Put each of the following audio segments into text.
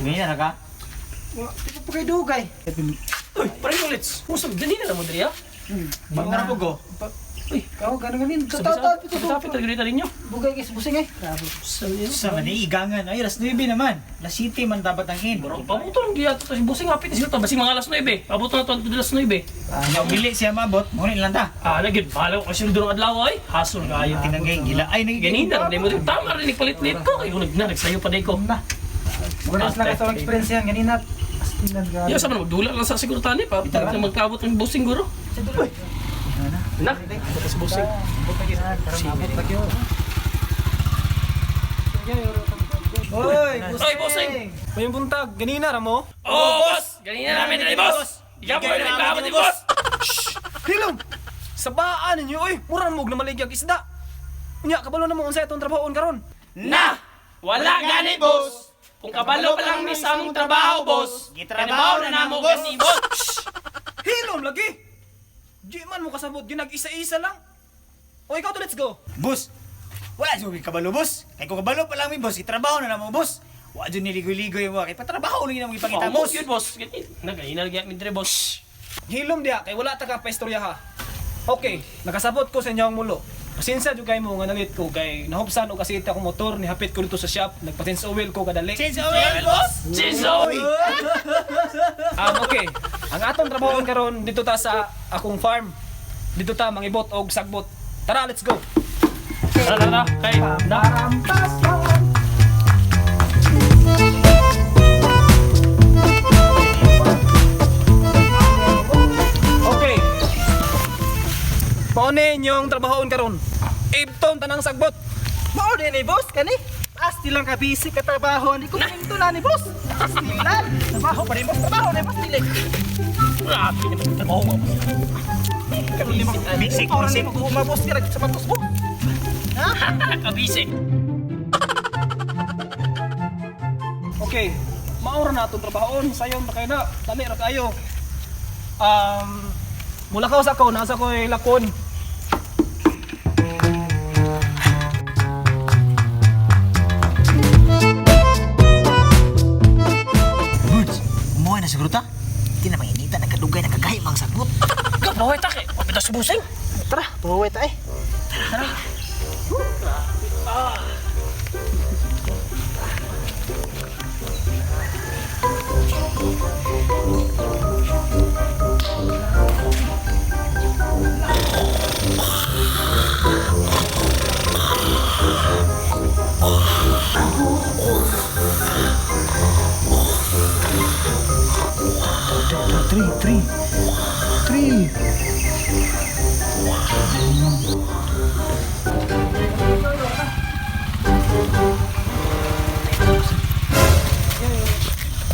Ganyan na ka? Di pa kay dugay. Uy, pare ulits. Musog ganina na mo diri ah. Bang na po go. Uy, Kau ganun. sabi talaga dito ninyo. Bugay kay busing eh. Sa maniigangan. Ay, alas 9 naman. Alas 7 man dapat ang in. Bro, pabuto lang giyato to si Busing hapit sila to. Basing mga alas 9. Pabuto na to alas 9. Ang bili siya mabot. Muna lang ta. Na gid balaw kasi durong adlaw ay. Hasol kayo. Tinagay gila. Ay, Ganina rin mo din tama rin palit-lit ko. Yung nagsayo pa day ko. Na. Wala lang sa experience yan ganina. Astinan ga. Yo sa man magdula lang sa sigurtani pa. Pag magkabot ng Busing guro. Na, tapos Busing. Hoy, Oy, Busing. May buntag ganina ra mo. Oh, boss! Ganina namin na boss! Ikaw po yung nagkabot ni boss! Hilom. Sabaan ninyo oy, mura mo na maligyag isda. Unya kabalo na mo unsay atong trabahoon karon. Na! Wala gani, boss! Kung kabalo pa lang ni sa among trabaho, boss, gitrabaho na namo gani, boss! Hilom lagi. Di man mo kasabot ginag isa-isa lang. O ikaw to, let's go. Boss, wala dyan kabalo, boss. Kaya kung kabalo pa lang mi, boss, itrabaho na naman, boss. Wala dyan niligoy-ligoy mo. Kaya patrabaho lang yun ang ipakita, Oh, boss. yun, boss. Ganina lagi amin dire, boss. Hilom dia kay wala ta ka paistorya ha. Okay, nakasabot ko sa inyo ang mulo. Pasensya jud kay mo nga nalit ko kay nahubsan og asite akong motor ni hapit ko dito sa shop, nagpa-change oil ko kadali. Change oil, boss. Chisoy! Okay. Ang atong trabaho karon dito ta sa akong farm. Dito ta mangibot og sagbot. Tara, let's go. Tara. Kay, na. Okay. Paone inyong trabahoon karon? Ibton tanang sagbot. Mao din ni boss kani. Asti lang ka busy ka trabaho ni ko minto na ni boss. Asti lang. Trabaho pa ni boss, trabaho ni boss dili. Grabe na trabaho mo. Basic, Ora ni basic. mo boss kira sa patos mo. Kabisi. Okay. Maura na atong trabahoon. Sayon ra kayo na. Dali ra kayo. Mula ka sa ko, nasa ko lakon. Birds, umuha na siguro ta. Hindi na mainita, nagkadugay, nagkagahim ang sagbot. Gabaway ta kay. Papita si Busing. Tara, tuway ta eh.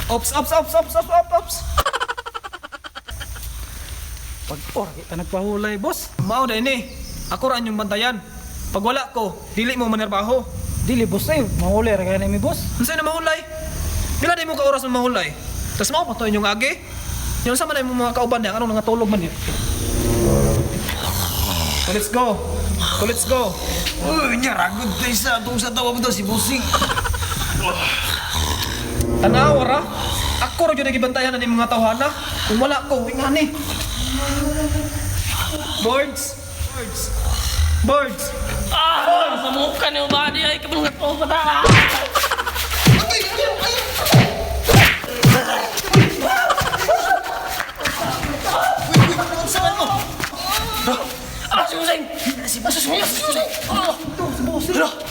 Ops. Pag kita nagpahulay, boss. Mao din eh. Ako ra yung bantayan. Pag wala ko, dili mo manirbaho. Dili boss ay, mahuli ra kay mi boss. Unsay na mahulay? Pila di mo ka oras na mahulay? Tas mao pa to inyong agi. Yung sama na yung mga kauban niya, anong nangatulog man yun? So let's go. Uy, nyaragod tayo sa itong sa tawa mo daw si Busing. Tanaw ra. Ako ra gyud nagibantayan na ni mga tawhana. Kung wala ko, ingani. Birds. Sa mukha ni Ubadi ay kabulungat po pa ta. Si Busing! Si Busing!